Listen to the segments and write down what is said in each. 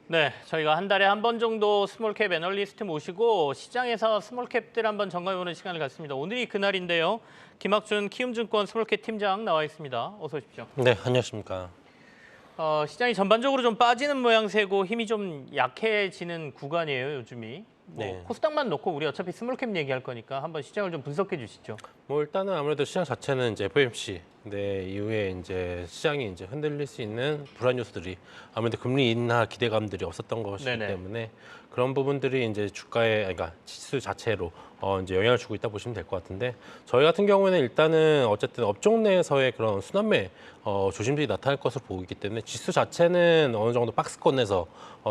네, 저희가 한 달에 한 번 정도 스몰캡 애널리스트 모시고 시장에서 스몰캡들 한번 점검해보는 시간을 갖습니다. 오늘이 그날인데요. 김학준 키움증권 스몰캡 팀장 나와 있습니다. 어서 오십시오. 네, 안녕하십니까. 시장이 전반적으로 좀 빠지는 모양새고 힘이 좀 약해지는 구간이에요, 요즘이. 네. 코스닥만 놓고 우리 어차피 스몰캡 얘기할 거니까 한번 시장을 좀 분석해 주시죠. 뭐 일단은 아무래도 시장 자체는 이제 FOMC 이후에 이제 시장이 이제 흔들릴 수 있는 불안 요소들이 아무래도 금리 인하 기대감들이 없었던 것이기 네네. 때문에 그런 부분들이 이제 주가에 그러니까 지수 자체로 이제 영향을 주고 있다 보시면 될 것 같은데 저희 같은 경우에는 일단은 어쨌든 업종 내에서의 그런 순환매 조심들이 나타날 것으로 보이기 때문에 지수 자체는 어느 정도 박스권에서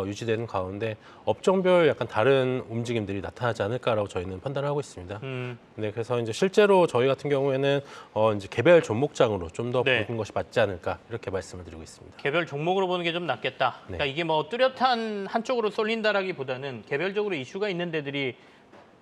유지되는 가운데 업종별 약간 다른 움직임들이 나타나지 않을까라고 저희는 판단을 하고 있습니다. 네, 그래서 이제 실제로 저희 같은 경우에는 이제 개별 종목장으로 좀 더 네. 보는 것이 맞지 않을까 이렇게 말씀을 드리고 있습니다. 개별 종목으로 보는 게 좀 낫겠다. 네. 그러니까 이게 뭐 뚜렷한 한쪽으로 쏠린다라기보다는 개별적으로 이슈가 있는 데들이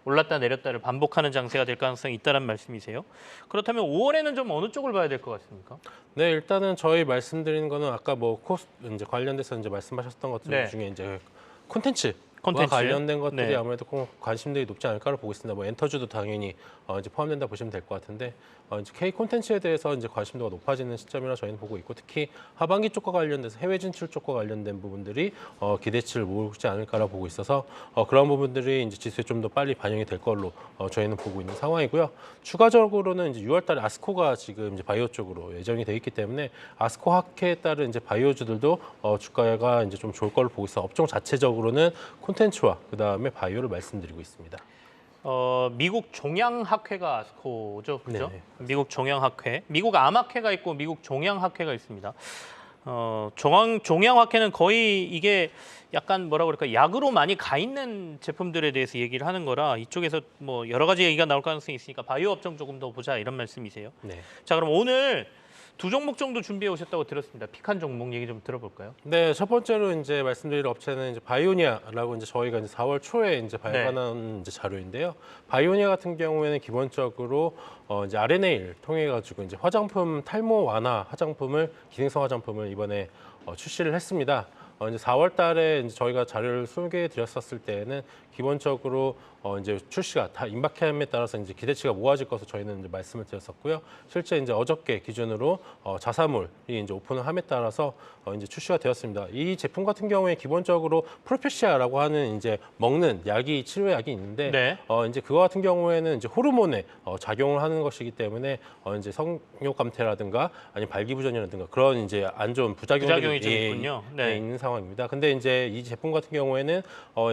올랐다 내렸다를 반복하는 장세가 될 가능성이 있다는 말씀이세요. 그렇다면 5월에는 좀 어느 쪽을 봐야 될 것 같습니까? 네, 일단은 저희 말씀드린 거는 아까 뭐 코스 이제 관련돼서 이제 말씀하셨던 것들 네. 중에 이제 콘텐츠와 콘텐츠. 관련된 것들이 네. 아무래도 관심들이 높지 않을까를 보고 있습니다. 뭐 엔터주도 당연히 이제 포함된다 보시면 될 것 같은데 이제 K 콘텐츠에 대해서 이제 관심도가 높아지는 시점이라 저희는 보고 있고 특히 하반기 쪽과 관련돼서 해외 진출 쪽과 관련된 부분들이 기대치를 모으지 않을까라 보고 있어서 그런 부분들이 이제 지수에 좀 더 빨리 반영이 될 걸로 저희는 보고 있는 상황이고요. 추가적으로는 이제 6월달에 아스코가 지금 이제 바이오 쪽으로 예정이 돼 있기 때문에 아스코 학회에 따른 이제 바이오주들도 주가가 이제 좀 좋을 걸로 보고 있어. 업종 자체적으로는 콘텐츠와 그 다음에 바이오를 말씀드리고 있습니다. 미국 종양학회가 아스코죠, 그죠? 네. 미국 종양학회, 미국 암학회가 있고 미국 종양학회가 있습니다. 종양학회는 거의 이게 약간 뭐라 그럴까 약으로 많이 가 있는 제품들에 대해서 얘기를 하는 거라 이쪽에서 뭐 여러 가지 얘기가 나올 가능성이 있으니까 바이오 업종 조금 더 보자 이런 말씀이세요. 네. 자, 그럼 오늘 두 종목 정도 준비해 오셨다고 들었습니다. 픽한 종목 얘기 좀 들어볼까요? 네, 첫 번째로 이제 말씀드릴 업체는 이제 바이오니아라고 이제 저희가 이제 4월 초에 이제 발간한 이제 자료인데요. 바이오니아 같은 경우에는 기본적으로 이제 RNA를 통해 가지고 이제 화장품 탈모 완화 화장품을 기능성 화장품을 이번에 출시를 했습니다. 이제 4월 달에 이제 저희가 자료를 소개해 드렸었을 때에는 기본적으로 이제 출시가 다 임박함에 따라서 이제 기대치가 모아질 것으로 저희는 이제 말씀을 드렸었고요. 실제 이제 어저께 기준으로 자사몰이 이제 오픈을 함에 따라서 이제 출시가 되었습니다. 이 제품 같은 경우에 기본적으로 프로페시아라고 하는 이제 먹는 약이 치료약이 있는데 네. 이제 그거 같은 경우에는 이제 호르몬에 작용을 하는 것이기 때문에 이제 성욕 감퇴라든가 아니면 발기부전이라든가 그런 이제 안 좋은 부작용이 좀 있군요. 네. 있는 상황입니다. 근데 이제 이 제품 같은 경우에는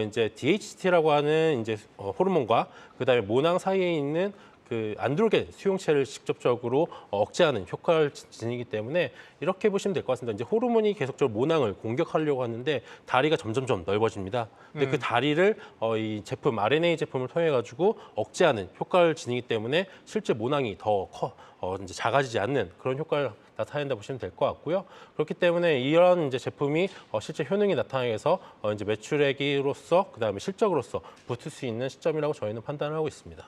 이제 DHT라고 하는 이제 호르몬과 그다음에 모낭 사이에 있는 그 안드로겐 수용체를 직접적으로 억제하는 효과를 지니기 때문에 이렇게 보시면 될 것 같습니다. 이제 호르몬이 계속적으로 모낭을 공격하려고 하는데 다리가 점점점 넓어집니다. 근데 그 다리를 이 제품 RNA 제품을 통해 가지고 억제하는 효과를 지니기 때문에 실제 모낭이 더 이제 작아지지 않는 그런 효과를 나타낸다 보시면 될 것 같고요. 그렇기 때문에 이런 이제 제품이 실제 효능이 나타나서 이제 매출액으로서 그다음에 실적으로서 붙을 수 있는 시점이라고 저희는 판단을 하고 있습니다.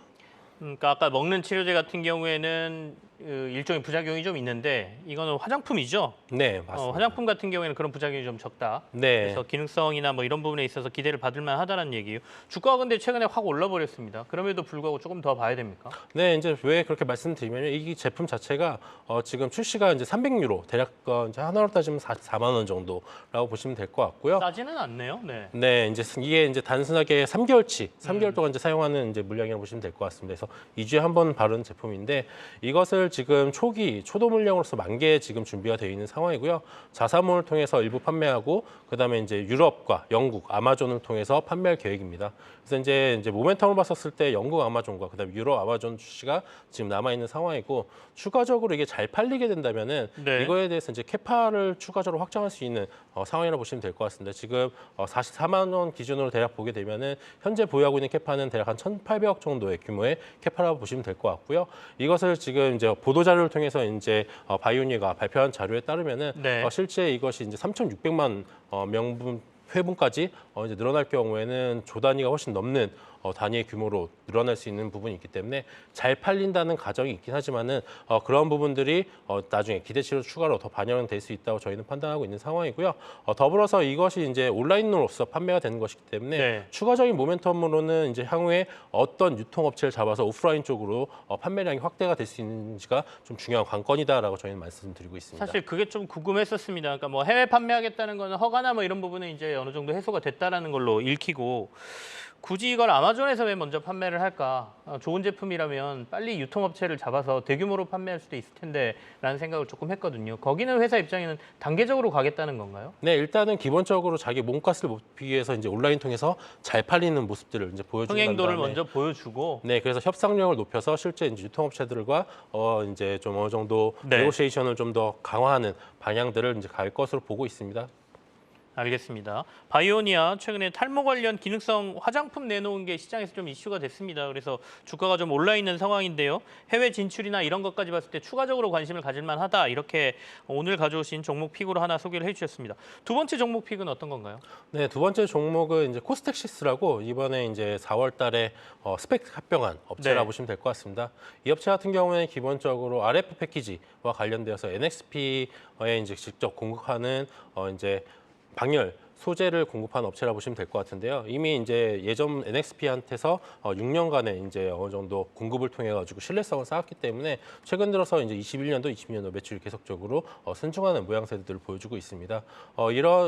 그러니까 아까 먹는 치료제 같은 경우에는 일종의 부작용이 좀 있는데 이거는 화장품이죠. 네, 맞습니다. 화장품 같은 경우에는 그런 부작용이 좀 적다. 네. 그래서 기능성이나 뭐 이런 부분에 있어서 기대를 받을 만하다는 얘기예요. 주가가 근데 최근에 확 올라버렸습니다. 그럼에도 불구하고 조금 더 봐야 됩니까? 네, 이제 왜 그렇게 말씀드리면 이 제품 자체가 지금 출시가 이제 300유로 대략 이제 하나로 따지면 4만 원 정도라고 보시면 될 것 같고요. 싸지는 않네요. 네. 네, 이제 이게 이제 단순하게 3개월 동안 이제 사용하는 이제 물량이라고 보시면 될 것 같습니다. 그래서 2주에 한 번 바르는 제품인데 이것을 지금 초도 물량으로서 10,000개 지금 준비가 되어 있는 상황이고요. 자사몰을 통해서 일부 판매하고 그다음에 이제 유럽과 영국, 아마존을 통해서 판매할 계획입니다. 그래서 이제 모멘텀을 봤었을 때 영국 아마존과 그다음에 유럽 아마존 출시가 지금 남아 있는 상황이고 추가적으로 이게 잘 팔리게 된다면은 네. 이거에 대해서 이제 캐파를 추가적으로 확장할 수 있는 상황이라고 보시면 될 것 같습니다. 지금 44만 원 기준으로 대략 보게 되면은 현재 보유하고 있는 캐파는 대략 한 1,800억 정도의 규모의 캐파라고 보시면 될 것 같고요. 이것을 지금 이제 보도 자료를 통해서 이제 바이오니아가 발표한 자료에 따르면은 네. 실제 이것이 이제 3,600만 명분 회분까지 이제 늘어날 경우에는 조 단위가 훨씬 넘는 단위의 규모로 늘어날 수 있는 부분이 있기 때문에 잘 팔린다는 가정이 있긴 하지만은 그런 부분들이 나중에 기대치로 추가로 더 반영될 수 있다고 저희는 판단하고 있는 상황이고요. 더불어서 이것이 이제 온라인으로서 판매가 되는 것이기 때문에 네. 추가적인 모멘텀으로는 이제 향후에 어떤 유통업체를 잡아서 오프라인 쪽으로 판매량이 확대가 될 수 있는지가 좀 중요한 관건이다라고 저희는 말씀드리고 있습니다. 사실 그게 좀 궁금했었습니다. 그러니까 뭐 해외 판매하겠다는 거는 허가나 뭐 이런 부분은 이제 어느 정도 해소가 됐다라는 걸로 읽히고 굳이 이걸 아마존에서 왜 먼저 판매를 할까? 좋은 제품이라면 빨리 유통업체를 잡아서 대규모로 판매할 수도 있을 텐데라는 생각을 조금 했거든요. 거기는 회사 입장에는 단계적으로 가겠다는 건가요? 네, 일단은 기본적으로 자기 몸값을 높이기 위해서 이제 온라인 통해서 잘 팔리는 모습들을 이제 보여주는 흥행도를 다음에 먼저 보여주고 네, 그래서 협상력을 높여서 실제 이제 유통업체들과 이제 좀 어느 정도 네. 네고시에이션을 좀 더 강화하는 방향들을 이제 갈 것으로 보고 있습니다. 알겠습니다. 바이오니아 최근에 탈모 관련 기능성 화장품 내놓은 게 시장에서 좀 이슈가 됐습니다. 그래서 주가가 좀 올라 있는 상황인데요. 해외 진출이나 이런 것까지 봤을 때 추가적으로 관심을 가질 만하다. 이렇게 오늘 가져오신 종목 픽으로 하나 소개를 해주셨습니다. 두 번째 종목 픽은 어떤 건가요? 네, 두 번째 종목은 이제 코스텍시스라고 이번에 이제 4월달에 스펙 합병한 업체라 네. 보시면 될 것 같습니다. 이 업체 같은 경우에는 기본적으로 RF 패키지와 관련되어서 NXP에 이제 직접 공급하는 이제 방열 소재를 공급하는 업체라 보시면 될 것 같은데요. 이미 이제 예전 NXP한테서 6년간의 이제 어느 정도 공급을 통해 가지고 신뢰성을 쌓았기 때문에 최근 들어서 이제 21년도, 22년도 매출이 계속적으로 순증하는 모양새들을 보여주고 있습니다.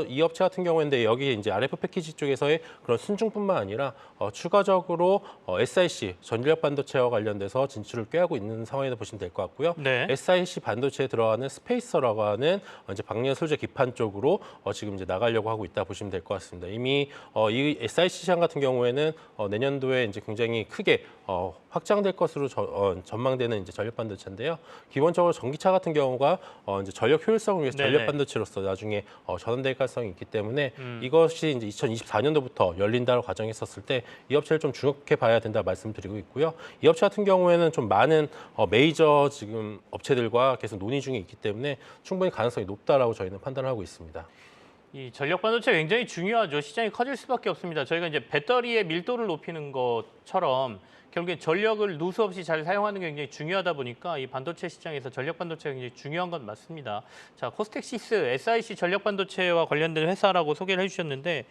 이 업체 같은 경우인데 여기 이제 RF 패키지 쪽에서의 그런 순증뿐만 아니라 추가적으로 SiC 전력 반도체와 관련돼서 진출을 꾀하고 있는 상황이라 보시면 될 것 같고요. 네. SiC 반도체에 들어가는 스페이서라고 하는 이제 방열 소재 기판 쪽으로 지금 이제 나가려고 하고 있다 보시면 될 것 같습니다. 이미 이 SiC 시장 같은 경우에는 내년도에 이제 굉장히 크게 확장될 것으로 전망되는 이제 전력 반도체인데요. 기본적으로 전기차 같은 경우가 이제 전력 효율성을 위해서 네네. 전력 반도체로서 나중에 전환될 가능성이 있기 때문에 이것이 이제 2024년도부터 열린다고 가정했었을 때 이 업체를 좀 주목해 봐야 된다 말씀드리고 있고요. 이 업체 같은 경우에는 좀 많은 메이저 지금 업체들과 계속 논의 중에 있기 때문에 충분히 가능성이 높다라고 저희는 판단하고 있습니다. 이 전력 반도체 굉장히 중요하죠. 시장이 커질 수밖에 없습니다. 저희가 이제 배터리의 밀도를 높이는 것처럼 결국에 전력을 누수 없이 잘 사용하는 게 굉장히 중요하다 보니까 이 반도체 시장에서 전력 반도체가 굉장히 중요한 건 맞습니다. 자, 코스텍시스, SiC 전력 반도체와 관련된 회사라고 소개를 해주셨는데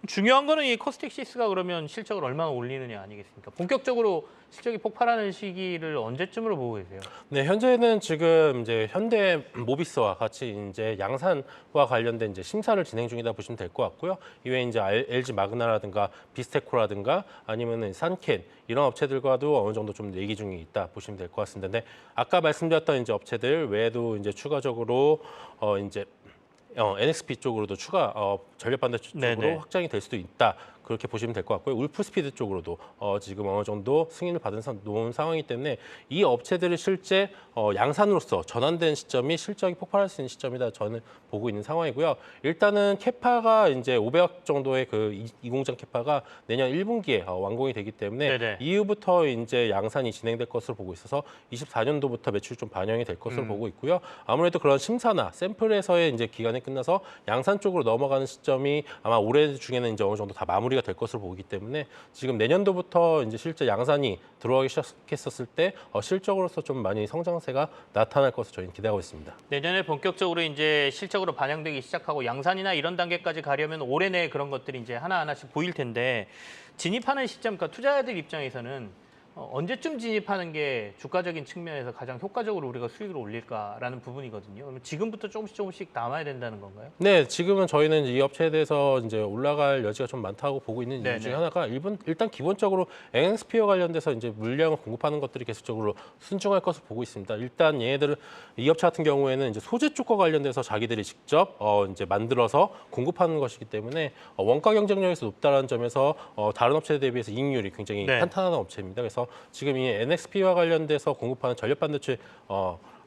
중요한 거는 이 코스텍시스가 그러면 실적을 얼마나 올리느냐 아니겠습니까? 본격적으로 실적이 폭발하는 시기를 언제쯤으로 보고 계세요? 네, 현재는 지금 이제 현대 모비스와 같이 이제 양산과 관련된 이제 심사를 진행 중이다 보시면 될 것 같고요. 이외에 이제 LG 마그나라든가 비스테코라든가 아니면은 산켄 이런 업체들과도 어느 정도 좀 얘기 중에 있다 보시면 될 것 같습니다. 근데 아까 말씀드렸던 이제 업체들 외에도 이제 추가적으로 이제 NXP 쪽으로도 추가 전력 반도체 쪽으로 네네. 확장이 될 수도 있다. 그렇게 보시면 될 것 같고요. 울프스피드 쪽으로도 지금 어느 정도 승인을 받은 놓은 상황이기 때문에 이 업체들이 실제 양산으로서 전환된 시점이 실적이 폭발할 수 있는 시점이다 저는 보고 있는 상황이고요. 일단은 캐파가 이제 500억 정도의 이 공장 캐파가 내년 1분기에 완공이 되기 때문에 네네. 이후부터 이제 양산이 진행될 것으로 보고 있어서 24년도부터 매출 좀 반영이 될 것으로 보고 있고요. 아무래도 그런 심사나 샘플에서의 이제 기간이 끝나서 양산 쪽으로 넘어가는 시점이 아마 올해 중에는 이제 어느 정도 다 마무리가 될 것으로 보기 때문에 지금 내년도부터 이제 실제 양산이 들어가기 시작했었을 때 실적으로서 좀 많이 성장세가 나타날 것으로 저희는 기대하고 있습니다. 내년에 본격적으로 이제 실적으로 반영되기 시작하고 양산이나 이런 단계까지 가려면 올해 내에 그런 것들이 이제 하나하나씩 보일 텐데 진입하는 시점, 그러니까 투자자들 입장에서는 언제쯤 진입하는 게 주가적인 측면에서 가장 효과적으로 우리가 수익을 올릴까라는 부분이거든요. 그러면 지금부터 조금씩 담아야 된다는 건가요? 네, 지금은 저희는 이 업체에 대해서 이제 올라갈 여지가 좀 많다고 보고 있는 이유 중에 하나가 일단 기본적으로 NXP와 관련돼서 이제 물량을 공급하는 것들이 계속적으로 순증할 것을 보고 있습니다. 일단 얘네들은 이 업체 같은 경우에는 이제 소재 쪽과 관련돼서 자기들이 직접 이제 만들어서 공급하는 것이기 때문에 원가 경쟁력에서 높다는 점에서 다른 업체에 대비해서 이익률이 굉장히 네. 탄탄한 업체입니다. 그래서 지금 이 NXP와 관련돼서 공급하는 전력 반도체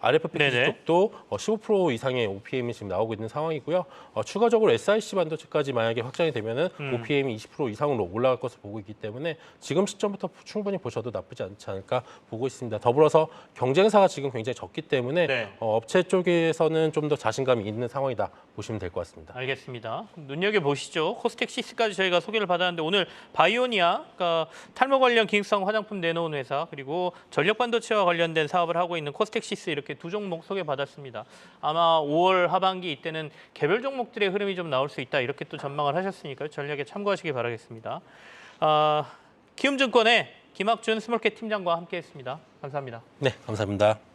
RF 패키지 네네. 쪽도 15% 이상의 OPM이 지금 나오고 있는 상황이고요. 추가적으로 SiC 반도체까지 만약에 확장이 되면은 OPM이 20% 이상으로 올라갈 것을 보고 있기 때문에 지금 시점부터 충분히 보셔도 나쁘지 않지 않을까 보고 있습니다. 더불어서 경쟁사가 지금 굉장히 적기 때문에 네. 업체 쪽에서는 좀 더 자신감이 있는 상황이다 보시면 될 것 같습니다. 알겠습니다. 눈여겨보시죠. 코스텍 시스까지 저희가 소개를 받았는데 오늘 바이오니아, 그러니까 탈모 관련 기능성 화장품 내놓은 회사, 그리고 전력 반도체와 관련된 사업을 하고 있는 코스텍 시스 이렇게 두 종목 소개받았습니다. 아마 5월 하반기 이때는 개별 종목들의 흐름이 좀 나올 수 있다 이렇게 또 전망을 하셨으니까요. 전략에 참고하시기 바라겠습니다. 키움증권의 김학준 스몰캡 팀장과 함께했습니다. 감사합니다. 네, 감사합니다.